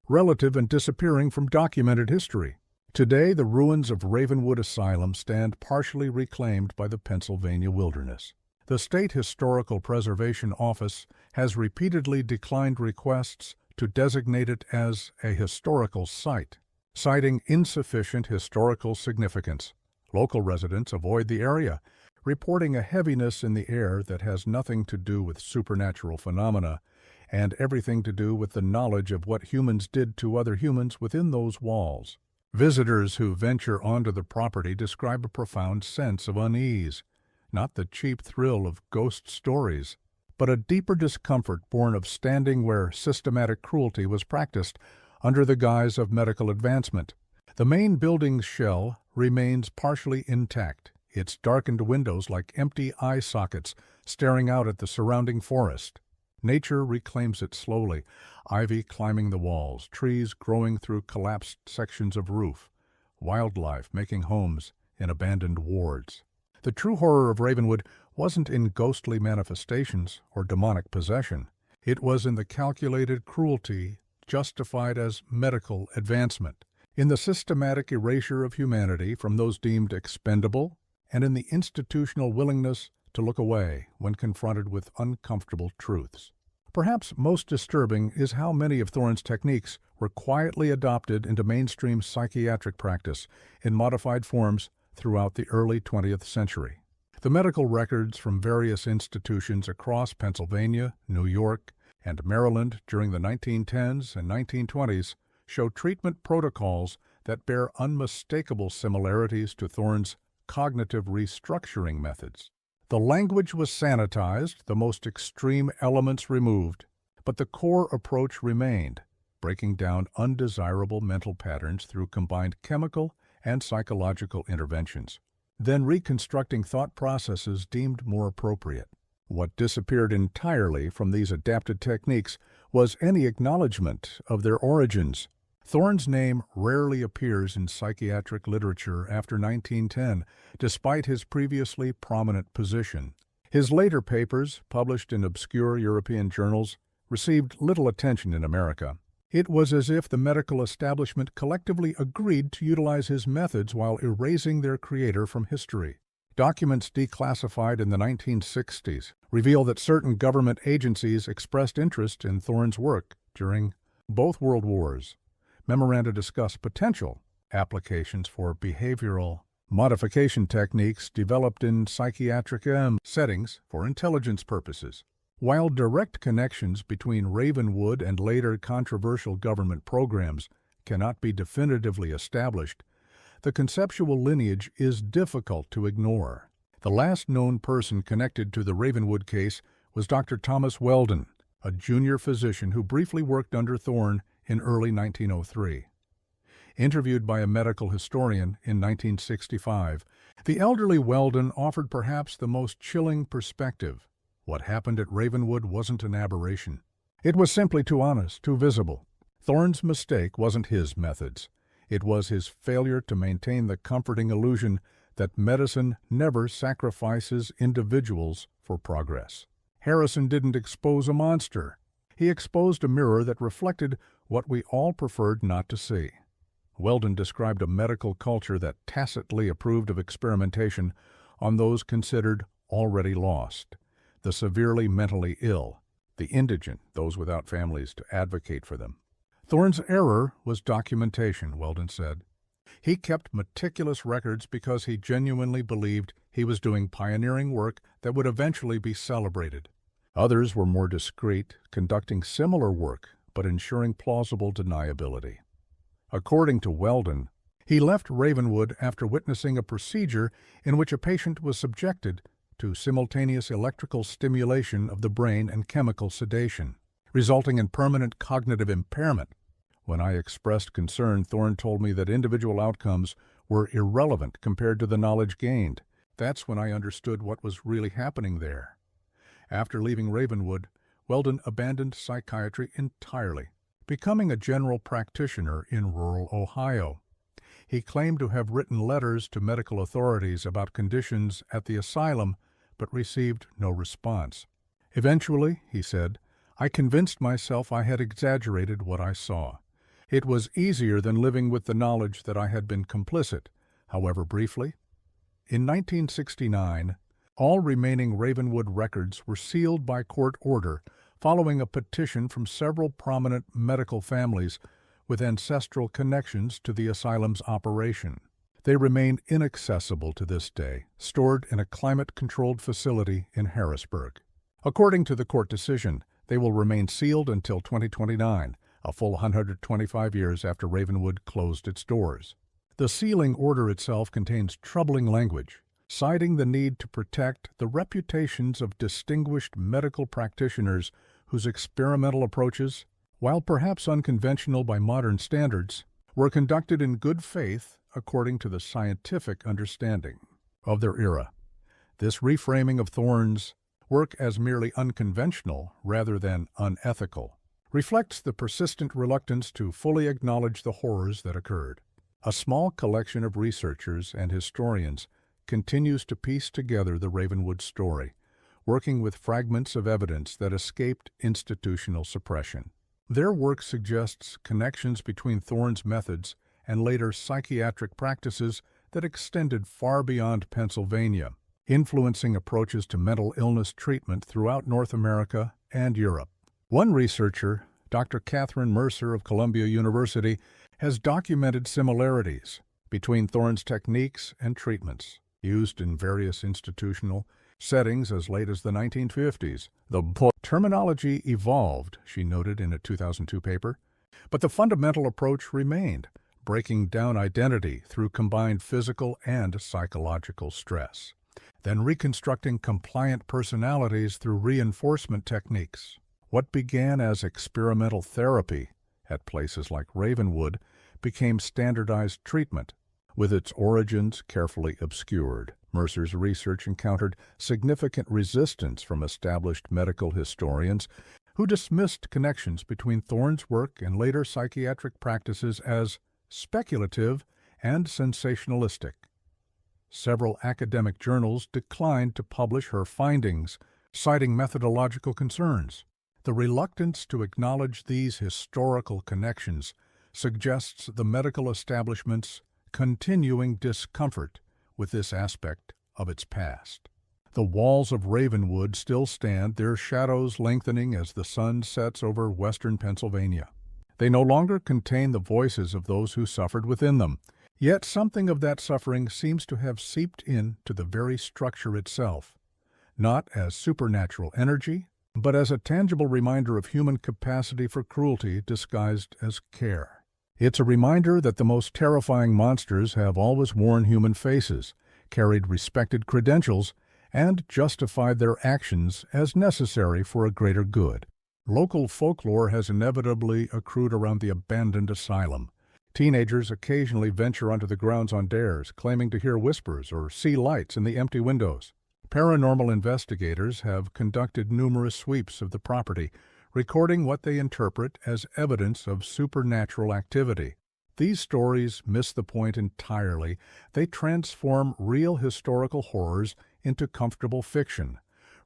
relative and disappearing from documented history. Today, the ruins of Ravenwood Asylum stand partially reclaimed by the Pennsylvania wilderness. The State Historical Preservation Office has repeatedly declined requests to designate it as a historical site, citing insufficient historical significance. Local residents avoid the area, reporting a heaviness in the air that has nothing to do with supernatural phenomena and everything to do with the knowledge of what humans did to other humans within those walls. Visitors who venture onto the property describe a profound sense of unease, not the cheap thrill of ghost stories, but a deeper discomfort born of standing where systematic cruelty was practiced under the guise of medical advancement. The main building's shell remains partially intact, its darkened windows like empty eye sockets staring out at the surrounding forest. Nature reclaims it slowly, ivy climbing the walls, trees growing through collapsed sections of roof, wildlife making homes in abandoned wards. The true horror of Ravenwood wasn't in ghostly manifestations or demonic possession. It was in the calculated cruelty justified as medical advancement, in the systematic erasure of humanity from those deemed expendable, and in the institutional willingness to look away when confronted with uncomfortable truths. Perhaps most disturbing is how many of Thorne's techniques were quietly adopted into mainstream psychiatric practice in modified forms throughout the early 20th century. The medical records from various institutions across Pennsylvania, New York, and Maryland during the 1910s and 1920s show treatment protocols that bear unmistakable similarities to Thorne's cognitive restructuring methods. The language was sanitized, the most extreme elements removed, but the core approach remained, breaking down undesirable mental patterns through combined chemical and psychological interventions, then reconstructing thought processes deemed more appropriate. What disappeared entirely from these adapted techniques was any acknowledgement of their origins. Thorne's name rarely appears in psychiatric literature after 1910, despite his previously prominent position. His later papers, published in obscure European journals, received little attention in America. It was as if the medical establishment collectively agreed to utilize his methods while erasing their creator from history. Documents declassified in the 1960s reveal that certain government agencies expressed interest in Thorne's work during both World Wars. Memoranda discuss potential applications for behavioral modification techniques developed in psychiatric settings for intelligence purposes. While direct connections between Ravenwood and later controversial government programs cannot be definitively established, the conceptual lineage is difficult to ignore. The last known person connected to the Ravenwood case was Dr. Thomas Weldon, a junior physician who briefly worked under Thorne in early 1903. Interviewed by a medical historian in 1965, the elderly Weldon offered perhaps the most chilling perspective. What happened at Ravenwood wasn't an aberration. It was simply too honest, too visible. Thorne's mistake wasn't his methods. It was his failure to maintain the comforting illusion that medicine never sacrifices individuals for progress. Harrison didn't expose a monster. He exposed a mirror that reflected what we all preferred not to see. Weldon described a medical culture that tacitly approved of experimentation on those considered already lost, the severely mentally ill, the indigent, those without families to advocate for them. Thorne's error was documentation, Weldon said. He kept meticulous records because he genuinely believed he was doing pioneering work that would eventually be celebrated. Others were more discreet, conducting similar work but ensuring plausible deniability. According to Weldon, he left Ravenwood after witnessing a procedure in which a patient was subjected to simultaneous electrical stimulation of the brain and chemical sedation, resulting in permanent cognitive impairment. When I expressed concern, Thorne told me that individual outcomes were irrelevant compared to the knowledge gained. That's when I understood what was really happening there. After leaving Ravenwood, Weldon abandoned psychiatry entirely, becoming a general practitioner in rural Ohio. He claimed to have written letters to medical authorities about conditions at the asylum, but received no response. Eventually, he said, I convinced myself I had exaggerated what I saw. It was easier than living with the knowledge that I had been complicit, however briefly. In 1969, all remaining Ravenwood records were sealed by court order following a petition from several prominent medical families with ancestral connections to the asylum's operation. They remain inaccessible to this day, stored in a climate-controlled facility in Harrisburg. According to the court decision, they will remain sealed until 2029, a full 125 years after Ravenwood closed its doors. The sealing order itself contains troubling language, citing the need to protect the reputations of distinguished medical practitioners whose experimental approaches, while perhaps unconventional by modern standards, were conducted in good faith according to the scientific understanding of their era. This reframing of Thorne's work as merely unconventional rather than unethical reflects the persistent reluctance to fully acknowledge the horrors that occurred. A small collection of researchers and historians continues to piece together the Ravenwood story, working with fragments of evidence that escaped institutional suppression. Their work suggests connections between Thorne's methods and later psychiatric practices that extended far beyond Pennsylvania. influencing approaches to mental illness treatment throughout North America and Europe. One researcher, Dr. Catherine Mercer of Columbia University, has documented similarities between Thorne's techniques and treatments used in various institutional settings as late as the 1950s. The terminology evolved, she noted in a 2002 paper, but the fundamental approach remained, breaking down identity through combined physical and psychological stress, then reconstructing compliant personalities through reinforcement techniques. What began as experimental therapy at places like Ravenwood became standardized treatment, with its origins carefully obscured. Mercer's research encountered significant resistance from established medical historians who dismissed connections between Thorne's work and later psychiatric practices as speculative and sensationalistic. Several academic journals declined to publish her findings, citing methodological concerns. The reluctance to acknowledge these historical connections suggests the medical establishment's continuing discomfort with this aspect of its past. The walls of Ravenwood still stand, their shadows lengthening as the sun sets over western Pennsylvania. They no longer contain the voices of those who suffered within them, yet something of that suffering seems to have seeped into the very structure itself, not as supernatural energy, but as a tangible reminder of human capacity for cruelty disguised as care. It's a reminder that the most terrifying monsters have always worn human faces, carried respected credentials, and justified their actions as necessary for a greater good. Local folklore has inevitably accrued around the abandoned asylum. Teenagers occasionally venture onto the grounds on dares, claiming to hear whispers or see lights in the empty windows. Paranormal investigators have conducted numerous sweeps of the property, recording what they interpret as evidence of supernatural activity. These stories miss the point entirely. They transform real historical horrors into comfortable fiction,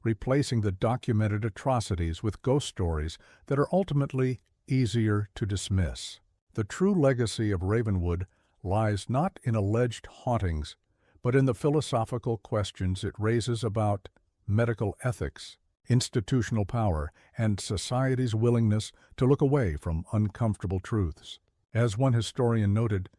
replacing the documented atrocities with ghost stories that are ultimately easier to dismiss. The true legacy of Ravenwood lies not in alleged hauntings, but in the philosophical questions it raises about medical ethics, institutional power, and society's willingness to look away from uncomfortable truths. As one historian noted,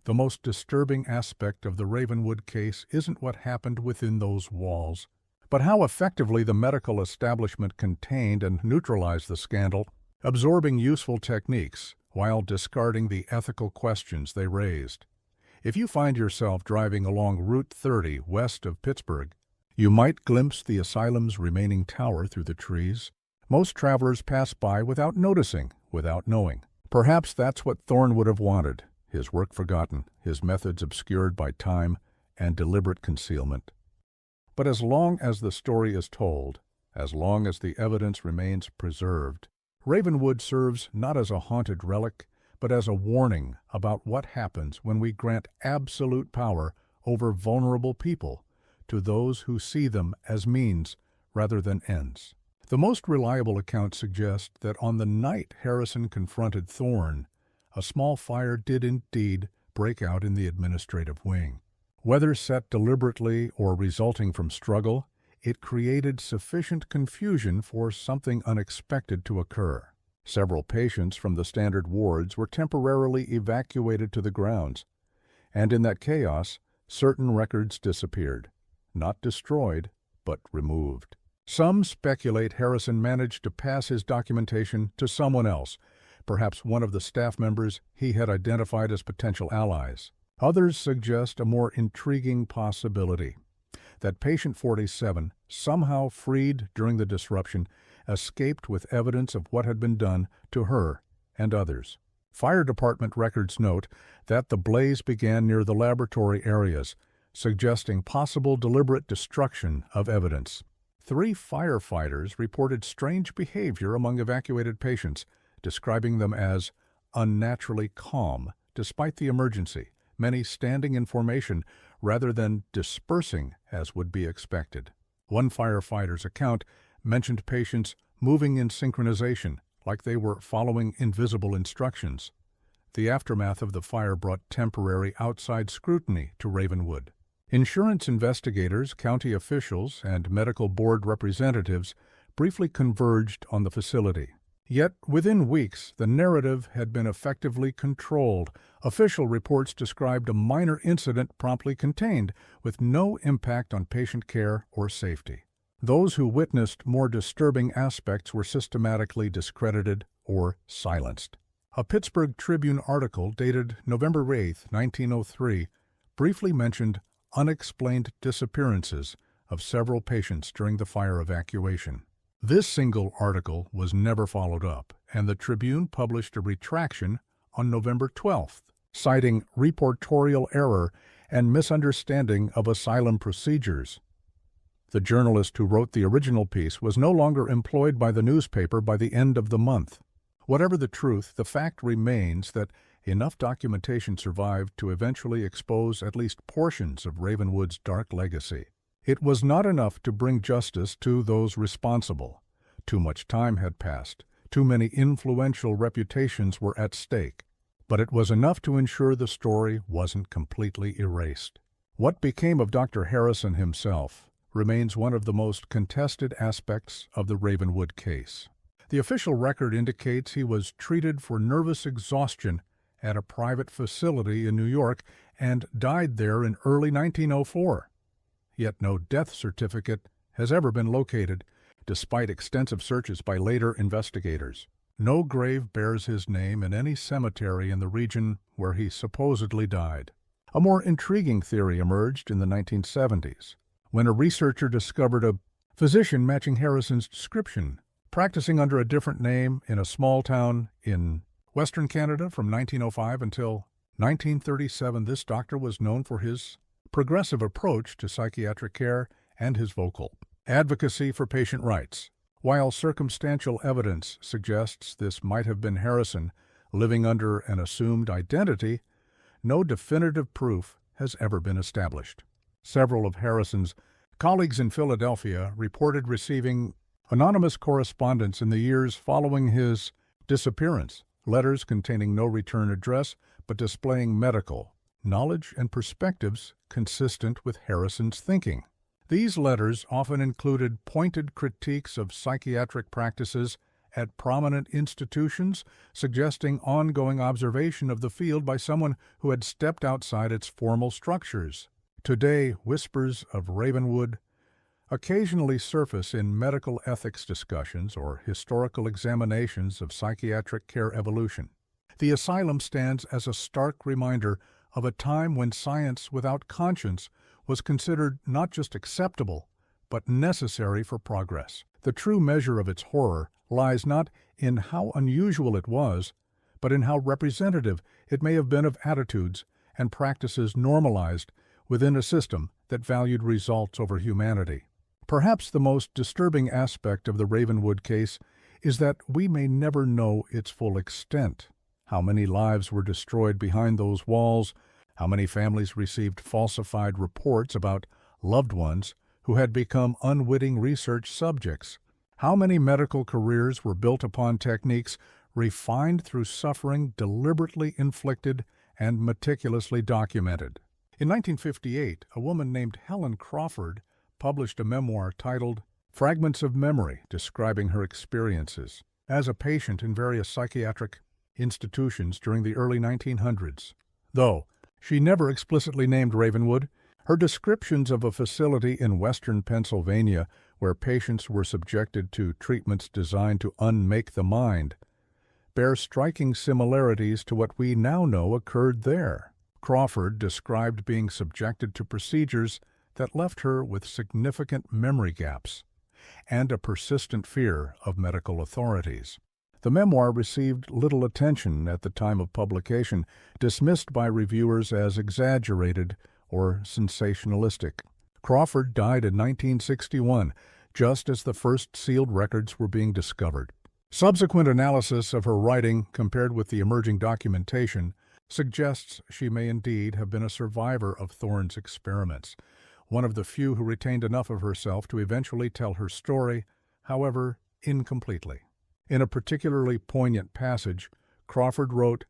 the most disturbing aspect of the Ravenwood case isn't what happened within those walls, but how effectively the medical establishment contained and neutralized the scandal, absorbing useful techniques while discarding the ethical questions they raised. If you find yourself driving along Route 30 west of Pittsburgh, you might glimpse the asylum's remaining tower through the trees. Most travelers pass by without noticing, without knowing. Perhaps that's what Thorne would have wanted, his work forgotten, his methods obscured by time and deliberate concealment. But as long as the story is told, as long as the evidence remains preserved, Ravenwood serves not as a haunted relic, but as a warning about what happens when we grant absolute power over vulnerable people to those who see them as means rather than ends. The most reliable accounts suggest that on the night Harrison confronted Thorne, a small fire did indeed break out in the administrative wing. Whether set deliberately or resulting from struggle, it created sufficient confusion for something unexpected to occur. Several patients from the standard wards were temporarily evacuated to the grounds, and in that chaos, certain records disappeared. Not destroyed, but removed. Some speculate Harrison managed to pass his documentation to someone else, perhaps one of the staff members he had identified as potential allies. Others suggest a more intriguing possibility, that patient 47, somehow freed during the disruption, escaped with evidence of what had been done to her and others. Fire department records note that the blaze began near the laboratory areas, suggesting possible deliberate destruction of evidence. 3 firefighters reported strange behavior among evacuated patients, describing them as unnaturally calm despite the emergency, many standing in formation rather than dispersing as would be expected. One firefighter's account mentioned patients moving in synchronization, like they were following invisible instructions. The aftermath of the fire brought temporary outside scrutiny to Ravenwood. Insurance investigators, county officials, and medical board representatives briefly converged on the facility. Yet, within weeks, the narrative had been effectively controlled. Official reports described a minor incident promptly contained, with no impact on patient care or safety. Those who witnessed more disturbing aspects were systematically discredited or silenced. A Pittsburgh Tribune article dated November 8, 1903, briefly mentioned unexplained disappearances of several patients during the fire evacuation. This single article was never followed up, and the Tribune published a retraction on November 12th, citing reportorial error and misunderstanding of asylum procedures. The journalist who wrote the original piece was no longer employed by the newspaper by the end of the month. Whatever the truth, the fact remains that enough documentation survived to eventually expose at least portions of Ravenwood's dark legacy. It was not enough to bring justice to those responsible. Too much time had passed. Too many influential reputations were at stake. But it was enough to ensure the story wasn't completely erased. What became of Dr. Harrison himself remains one of the most contested aspects of the Ravenwood case. The official record indicates he was treated for nervous exhaustion at a private facility in New York and died there in early 1904. Yet no death certificate has ever been located, despite extensive searches by later investigators. No grave bears his name in any cemetery in the region where he supposedly died. A more intriguing theory emerged in the 1970s, when a researcher discovered a physician matching Harrison's description, practicing under a different name in a small town in Western Canada from 1905 until 1937. This doctor was known for his progressive approach to psychiatric care and his vocal advocacy for patient rights. While circumstantial evidence suggests this might have been Harrison living under an assumed identity, no definitive proof has ever been established. Several of Harrison's colleagues in Philadelphia reported receiving anonymous correspondence in the years following his disappearance, letters containing no return address but displaying medical knowledge and perspectives consistent with Harrison's thinking. These letters often included pointed critiques of psychiatric practices at prominent institutions, suggesting ongoing observation of the field by someone who had stepped outside its formal structures. Today, whispers of Ravenwood occasionally surface in medical ethics discussions or historical examinations of psychiatric care evolution. The asylum stands as a stark reminder of a time when science without conscience was considered not just acceptable, but necessary for progress. The true measure of its horror lies not in how unusual it was, but in how representative it may have been of attitudes and practices normalized within a system that valued results over humanity. Perhaps the most disturbing aspect of the Ravenwood case is that we may never know its full extent. How many lives were destroyed behind those walls? How many families received falsified reports about loved ones who had become unwitting research subjects? How many medical careers were built upon techniques refined through suffering deliberately inflicted and meticulously documented? In 1958, a woman named Helen Crawford published a memoir titled Fragments of Memory, describing her experiences as a patient in various psychiatric institutions during the early 1900s. Though she never explicitly named Ravenwood, her descriptions of a facility in western Pennsylvania where patients were subjected to treatments designed to unmake the mind bear striking similarities to what we now know occurred there. Crawford described being subjected to procedures that left her with significant memory gaps and a persistent fear of medical authorities. The memoir received little attention at the time of publication, dismissed by reviewers as exaggerated or sensationalistic. Crawford died in 1961, just as the first sealed records were being discovered. Subsequent analysis of her writing, compared with the emerging documentation, suggests she may indeed have been a survivor of Thorne's experiments, one of the few who retained enough of herself to eventually tell her story, however incompletely. In a particularly poignant passage, Crawford wrote,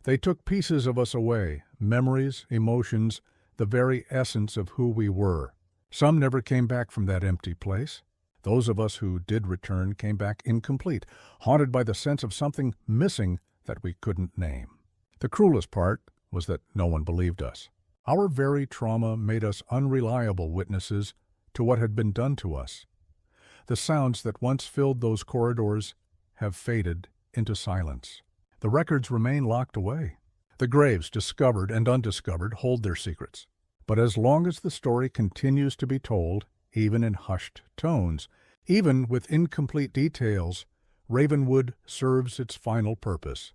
"They took pieces of us away, memories, emotions, the very essence of who we were. Some never came back from that empty place. Those of us who did return came back incomplete, haunted by the sense of something missing that we couldn't name. The cruelest part was that no one believed us. Our very trauma made us unreliable witnesses to what had been done to us. The sounds that once filled those corridors have faded into silence. The records remain locked away. The graves, discovered and undiscovered, hold their secrets. But as long as the story continues to be told, even in hushed tones, even with incomplete details, Ravenwood serves its final purpose.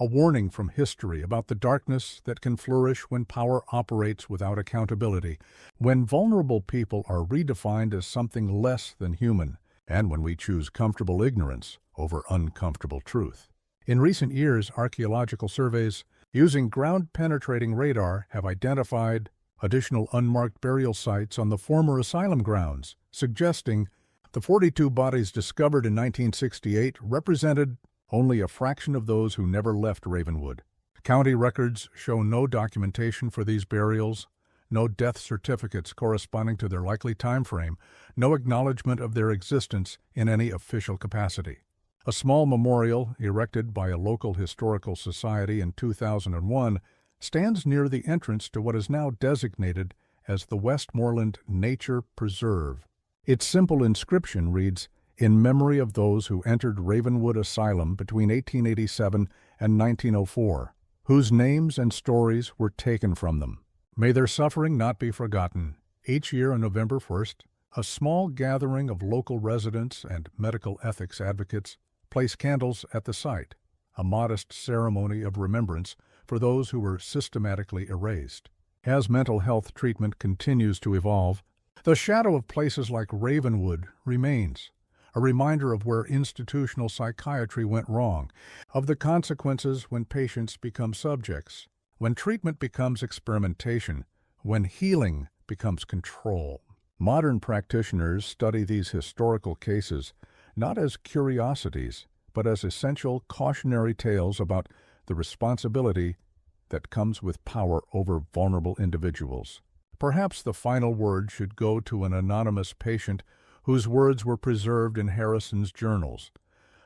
A warning from history about the darkness that can flourish when power operates without accountability, when vulnerable people are redefined as something less than human, and when we choose comfortable ignorance over uncomfortable truth. In recent years, archaeological surveys using ground-penetrating radar have identified additional unmarked burial sites on the former asylum grounds, suggesting the 42 bodies discovered in 1968 represented only a fraction of those who never left Ravenwood. County records show no documentation for these burials, no death certificates corresponding to their likely time frame, no acknowledgement of their existence in any official capacity. A small memorial erected by a local historical society in 2001 stands near the entrance to what is now designated as the Westmoreland Nature Preserve. Its simple inscription reads, "In memory of those who entered Ravenwood Asylum between 1887 and 1904, whose names and stories were taken from them. May their suffering not be forgotten." Each year on November 1st, a small gathering of local residents and medical ethics advocates place candles at the site, a modest ceremony of remembrance for those who were systematically erased. As mental health treatment continues to evolve, the shadow of places like Ravenwood remains, a reminder of where institutional psychiatry went wrong, of the consequences when patients become subjects, when treatment becomes experimentation, when healing becomes control. Modern practitioners study these historical cases not as curiosities, but as essential cautionary tales about the responsibility that comes with power over vulnerable individuals. Perhaps the final word should go to an anonymous patient whose words were preserved in Harrison's journals,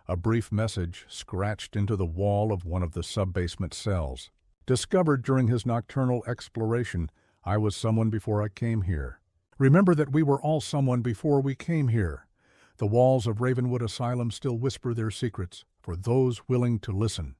a brief message scratched into the wall of one of the sub-basement cells. Discovered during his nocturnal exploration, "I was someone before I came here. Remember that we were all someone before we came here. The walls of Ravenwood Asylum still whisper their secrets for those willing to listen."